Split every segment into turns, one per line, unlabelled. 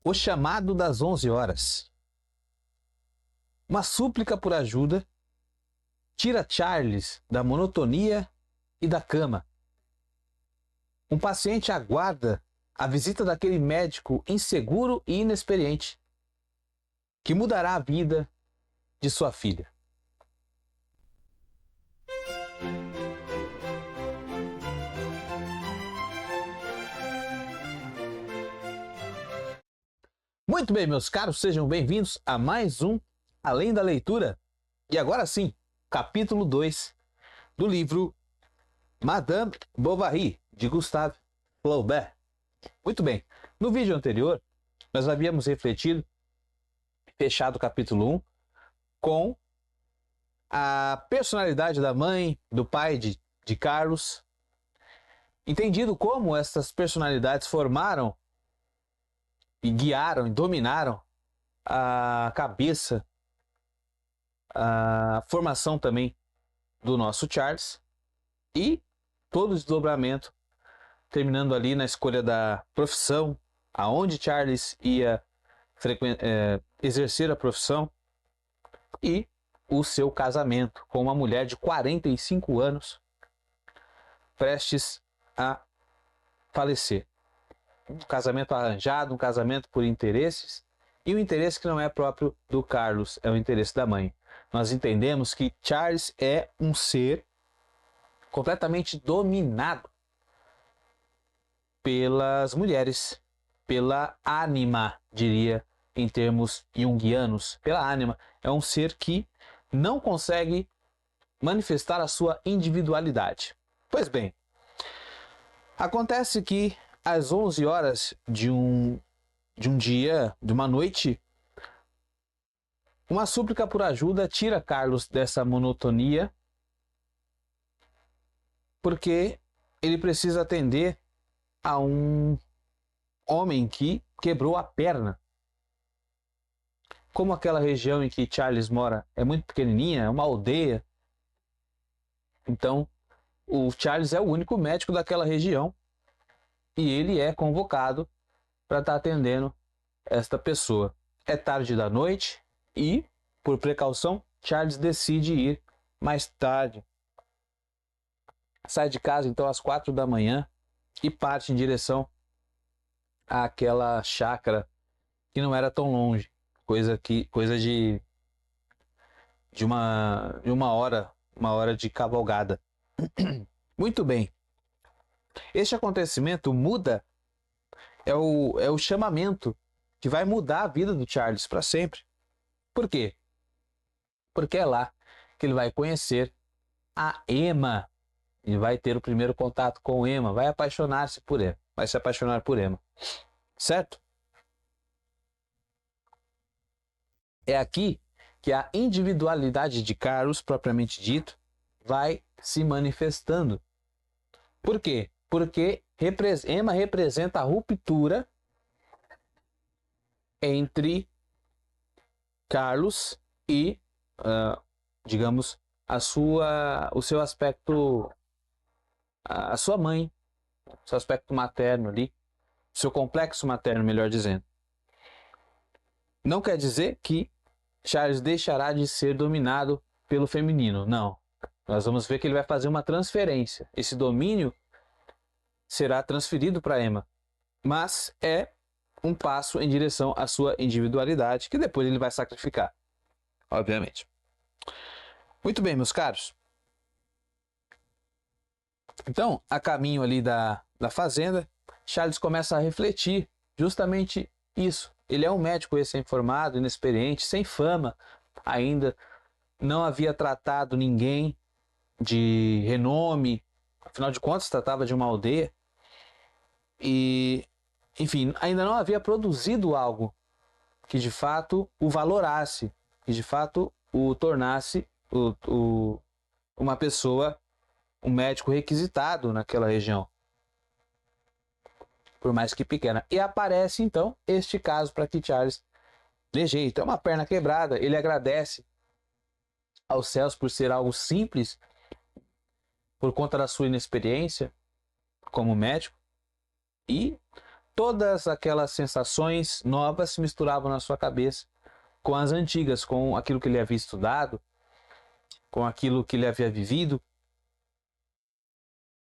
O chamado das 11 horas. Uma súplica por ajuda tira Charles da monotonia e da cama. Um paciente aguarda a visita daquele médico inseguro e inexperiente, que mudará a vida de sua filha. Muito bem, meus caros, sejam bem-vindos a mais um Além da Leitura. E agora sim, capítulo 2 do livro Madame Bovary, de Gustave Flaubert. Muito bem, no vídeo anterior, nós havíamos refletido, fechado o capítulo 1, com a personalidade da mãe, do pai de Carlos, entendido como essas personalidades formaram e guiaram e dominaram a cabeça, a formação também do nosso Charles e todo o desdobramento, terminando ali na escolha da profissão, aonde Charles ia exercer a profissão e o seu casamento com uma mulher de 45 anos, prestes a falecer. Um casamento arranjado, um casamento por interesses, e um interesse que não é próprio do Carlos, é o interesse da mãe. Nós entendemos que Charles é um ser completamente dominado pelas mulheres, pela ânima, diria em termos junguianos, pela ânima. É um ser que não consegue manifestar a sua individualidade. Pois bem, acontece que às 11 horas de um dia, de uma noite, uma súplica por ajuda tira Carlos dessa monotonia, porque ele precisa atender a um homem que quebrou a perna. Como aquela região em que Charles mora é muito pequenininha, é uma aldeia, então o Charles é o único médico daquela região e ele é convocado para estar atendendo esta pessoa. É tarde da noite e, por precaução, Charles decide ir mais tarde. Sai de casa então às 4 da manhã e parte em direção àquela chácara que não era tão longe, coisa de uma hora de cavalgada. Muito bem. Este acontecimento muda, é o chamamento que vai mudar a vida do Charles para sempre. Por quê? Porque é lá que ele vai conhecer a Emma. E vai ter o primeiro contato com Emma, vai apaixonar-se por Emma, vai se apaixonar por Emma, certo? É aqui que a individualidade de Carlos, propriamente dito, vai se manifestando. Por quê? Porque Emma representa a ruptura entre Carlos e, digamos, o seu aspecto, a sua mãe, seu aspecto materno ali, seu complexo materno, melhor dizendo. Não quer dizer que Charles deixará de ser dominado pelo feminino, não. Nós vamos ver que ele vai fazer uma transferência. Esse domínio será transferido para Emma, mas é um passo em direção à sua individualidade, que depois ele vai sacrificar, obviamente. Muito bem, meus caros. Então, a caminho ali da fazenda, Charles começa a refletir justamente isso. Ele é um médico recém-formado, inexperiente, sem fama ainda, não havia tratado ninguém de renome, afinal de contas tratava de uma aldeia, e, enfim, ainda não havia produzido algo que de fato o valorasse, que de fato o tornasse uma pessoa, um médico requisitado naquela região, por mais que pequena. E aparece então este caso para que Charles dê jeito. É uma perna quebrada, ele agradece aos céus por ser algo simples, por conta da sua inexperiência como médico, e todas aquelas sensações novas se misturavam na sua cabeça com as antigas, com aquilo que ele havia estudado, com aquilo que ele havia vivido.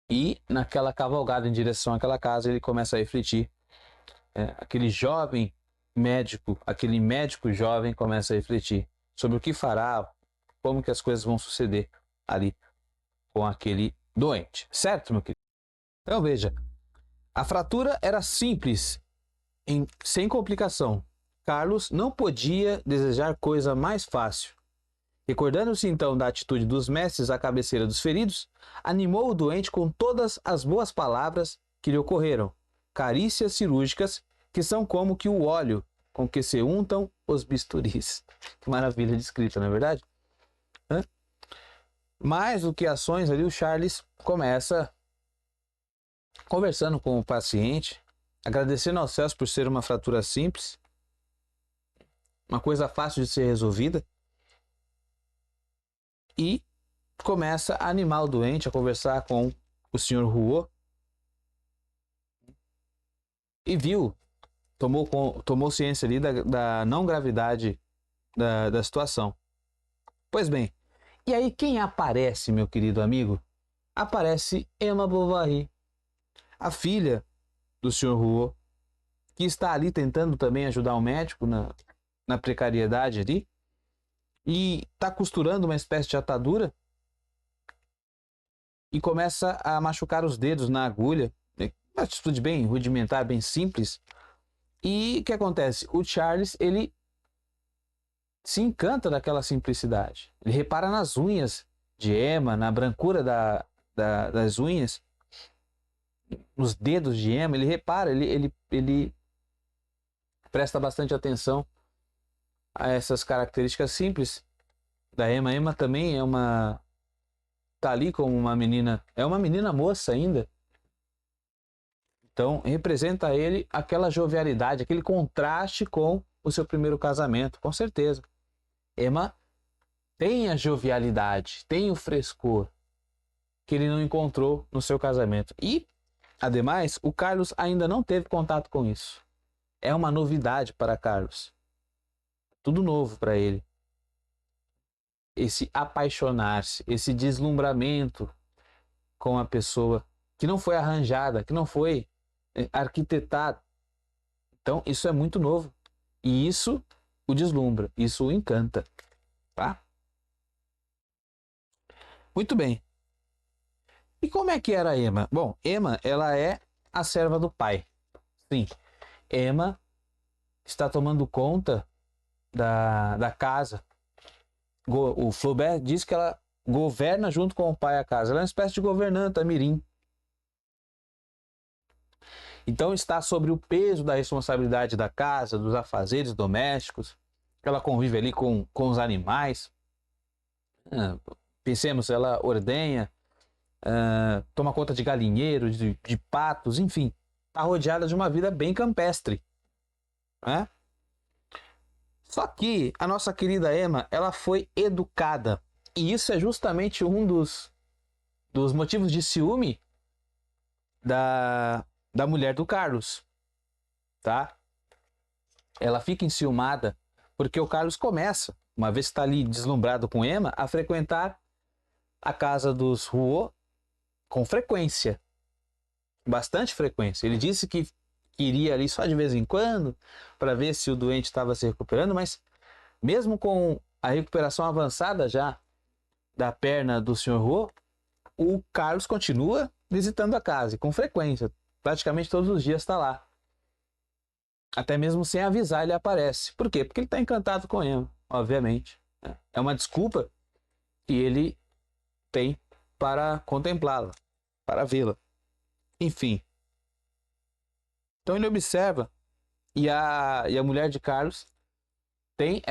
E naquela cavalgada em direção àquela casa, ele começa a refletir. Aquele jovem médico, aquele médico jovem começa a refletir sobre o que fará, como que as coisas vão suceder ali com aquele doente. Certo, meu querido? Então veja, a fratura era simples, sem complicação. Carlos não podia desejar coisa mais fácil. Recordando-se então da atitude dos mestres à cabeceira dos feridos, animou o doente com todas as boas palavras que lhe ocorreram, carícias cirúrgicas que são como que o óleo com que se untam os bisturis. Que maravilha de escrita, não é verdade? Mais do que ações ali, o Charles começa conversando com o paciente, agradecendo aos céus por ser uma fratura simples, uma coisa fácil de ser resolvida, e começa a animar o doente, a conversar com o Sr. Rouault, e viu, tomou ciência ali da não gravidade da situação. Pois bem, e aí quem aparece, meu querido amigo? Aparece Emma Bovary, a filha do Sr. Rouault, que está ali tentando também ajudar o médico na precariedade ali, e está costurando uma espécie de atadura e começa a machucar os dedos na agulha. Uma atitude bem rudimentar, bem simples. E o que acontece? O Charles, ele se encanta daquela simplicidade. Ele repara nas unhas de Emma, na brancura das unhas, nos dedos de Emma. Ele repara, ele presta bastante atenção a essas características simples da Emma. Emma também tá ali como uma menina, é uma menina moça ainda. Então representa a ele aquela jovialidade, aquele contraste com o seu primeiro casamento, com certeza. Emma tem a jovialidade, tem o frescor que ele não encontrou no seu casamento. E, ademais, o Carlos ainda não teve contato com isso. É uma novidade para Carlos. Tudo novo para ele. Esse apaixonar-se, esse deslumbramento com a pessoa que não foi arranjada, que não foi arquitetada. Então, isso é muito novo. E isso o deslumbra, isso o encanta. Tá? Muito bem. E como é que era a Emma? Bom, Emma, ela é a serva do pai. Sim, Emma está tomando conta da casa. O Flaubert diz que ela governa junto com o pai a casa. Ela é uma espécie de governanta mirim. Então está sobre o peso da responsabilidade da casa, dos afazeres domésticos. Ela convive ali com os animais. Pensemos, ela ordenha, toma conta de galinheiro, de patos, enfim. Está rodeada de uma vida bem campestre. Né? Só que a nossa querida Emma, ela foi educada. E isso é justamente um dos motivos de ciúme da mulher do Carlos. Tá? Ela fica enciumada porque o Carlos começa, uma vez que está ali deslumbrado com Emma, a frequentar a casa dos Rouault com frequência. Bastante frequência. Ele disse que iria ali só de vez em quando para ver se o doente estava se recuperando, mas mesmo com a recuperação avançada já da perna do Sr. Rouault, o Carlos continua visitando a casa e com frequência, praticamente todos os dias está lá. Até mesmo sem avisar ele aparece. Por quê? Porque ele está encantado com Emma, obviamente. É uma desculpa que ele tem para contemplá-la, para vê-la. Enfim. Então ele observa e a mulher de Carlos tem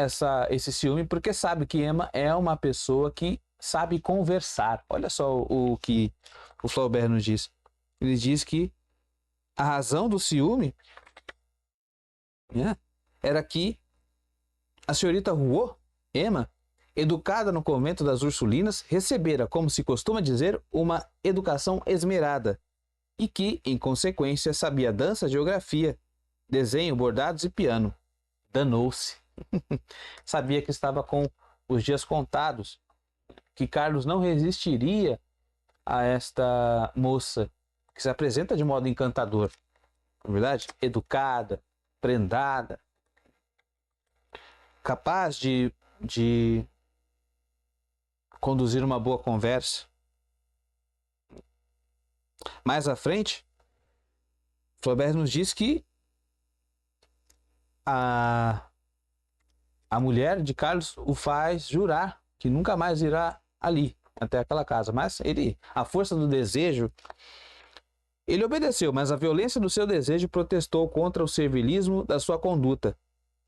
esse ciúme porque sabe que Emma é uma pessoa que sabe conversar. Olha só o que o Flaubert nos diz. Ele diz que a razão do ciúme era que a senhorita Rouault, Emma, educada no convento das Ursulinas, recebera, como se costuma dizer, uma educação esmerada. e que, em consequência, sabia dança, geografia, desenho, bordados e piano. Danou-se. Sabia que estava com os dias contados, que Carlos não resistiria a esta moça que se apresenta de modo encantador, na verdade, educada, prendada, capaz de conduzir uma boa conversa. Mais à frente, Flaubert nos diz que a mulher de Carlos o faz jurar que nunca mais irá ali, até aquela casa. Mas ele, a força do desejo, ele obedeceu, mas a violência do seu desejo protestou contra o servilismo da sua conduta.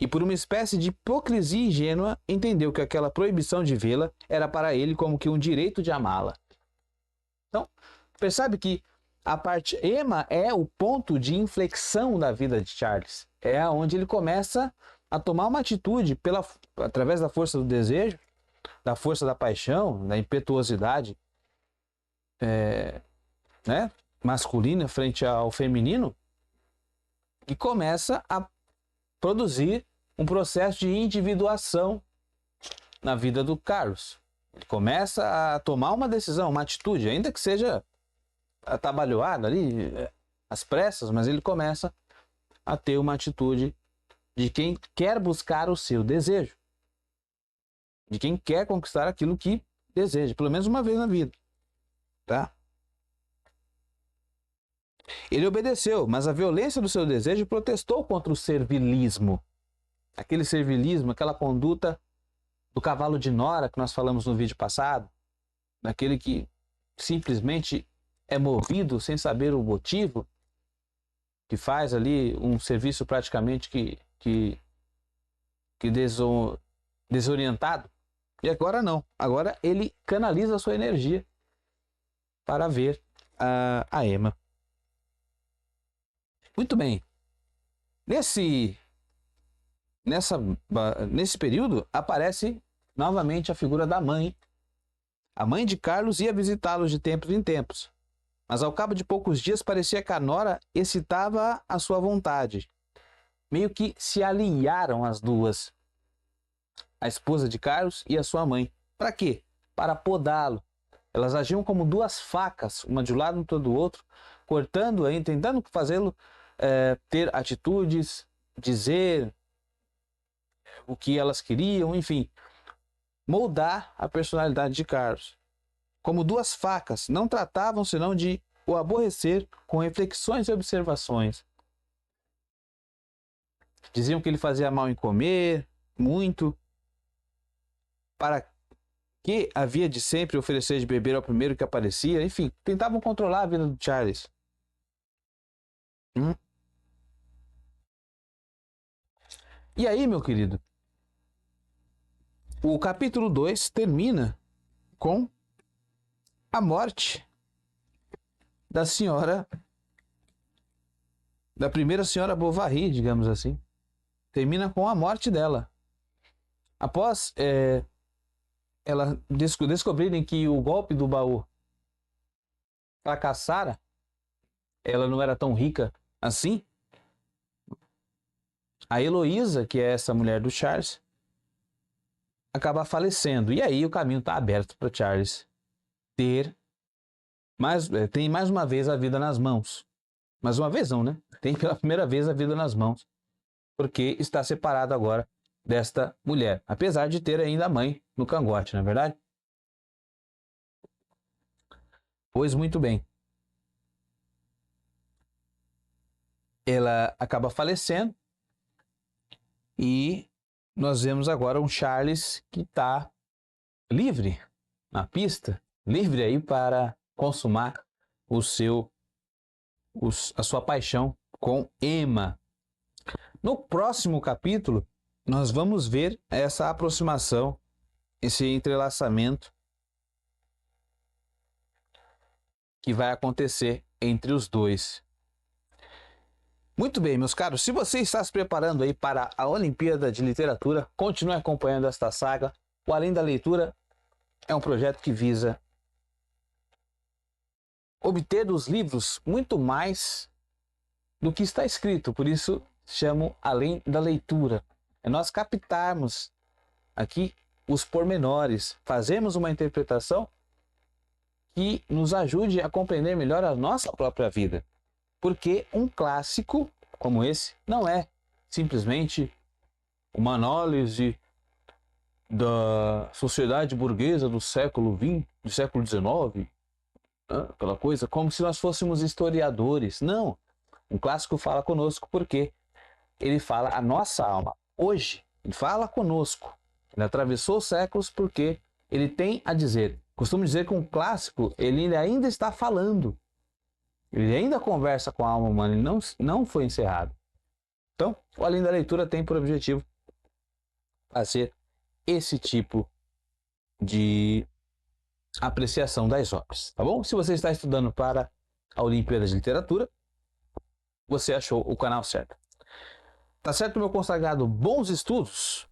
E por uma espécie de hipocrisia ingênua, entendeu que aquela proibição de vê-la era para ele como que um direito de amá-la. Então, percebe que a parte Emma é o ponto de inflexão da vida de Charles. É onde ele começa a tomar uma atitude através da força do desejo, da força da paixão, da impetuosidade masculina frente ao feminino, e começa a produzir um processo de individuação na vida do Carlos. Ele começa a tomar uma decisão, uma atitude, ainda que seja atabalhoado ali, às pressas, mas ele começa a ter uma atitude de quem quer buscar o seu desejo, de quem quer conquistar aquilo que deseja, pelo menos uma vez na vida, tá? Ele obedeceu, mas a violência do seu desejo protestou contra o servilismo. Aquele servilismo, aquela conduta do cavalo de Nora que nós falamos no vídeo passado, daquele que simplesmente é movido sem saber o motivo, que faz ali um serviço praticamente desorientado. E agora não. Agora ele canaliza a sua energia para ver a Emma. Muito bem. Nesse período aparece novamente a figura da mãe. A mãe de Carlos ia visitá-los de tempos em tempos. Mas ao cabo de poucos dias parecia que a Nora excitava a sua vontade. Meio que se alinharam as duas, a esposa de Carlos e a sua mãe. Para quê? Para podá-lo. Elas agiam como duas facas, uma de um lado e outra do outro, cortando, tentando fazê-lo ter atitudes, dizer o que elas queriam, enfim, moldar a personalidade de Carlos. Como duas facas, não tratavam senão de o aborrecer com reflexões e observações. Diziam que ele fazia mal em comer, muito, para que havia de sempre oferecer de beber ao primeiro que aparecia, enfim, tentavam controlar a vida do Charles. E aí, meu querido, o capítulo 2 termina com a morte da primeira senhora Bovary, digamos assim. Termina com a morte dela. Após ela descobrirem que o golpe do baú fracassara, ela não era tão rica assim, a Heloísa, que é essa mulher do Charles, acaba falecendo. E aí o caminho está aberto para Charles tem mais uma vez a vida nas mãos. Mais uma vez não, né? Tem pela primeira vez a vida nas mãos, porque está separado agora desta mulher, apesar de ter ainda a mãe no cangote, não é verdade? Pois muito bem. Ela acaba falecendo e nós vemos agora um Charles que está livre na pista, livre aí para consumar a sua paixão com Emma. No próximo capítulo, nós vamos ver essa aproximação, esse entrelaçamento que vai acontecer entre os dois. Muito bem, meus caros, se você está se preparando aí para a Olimpíada de Literatura, continue acompanhando esta saga. O Além da Leitura é um projeto que visa obter dos livros muito mais do que está escrito. Por isso chamo além da leitura. É nós captarmos aqui os pormenores, fazemos uma interpretação que nos ajude a compreender melhor a nossa própria vida. Porque um clássico como esse não é simplesmente uma análise da sociedade burguesa do século XX, do século XIX, aquela coisa, como se nós fôssemos historiadores. Não. Um clássico fala conosco porque ele fala a nossa alma. Hoje, ele fala conosco. Ele atravessou os séculos porque ele tem a dizer. Costumo dizer que um clássico, ele ainda está falando. Ele ainda conversa com a alma humana, ele não foi encerrado. Então, o Além da Leitura tem por objetivo fazer esse tipo de apreciação das obras, tá bom? Se você está estudando para a Olimpíada de Literatura, você achou o canal certo. Tá certo, meu consagrado? Bons estudos!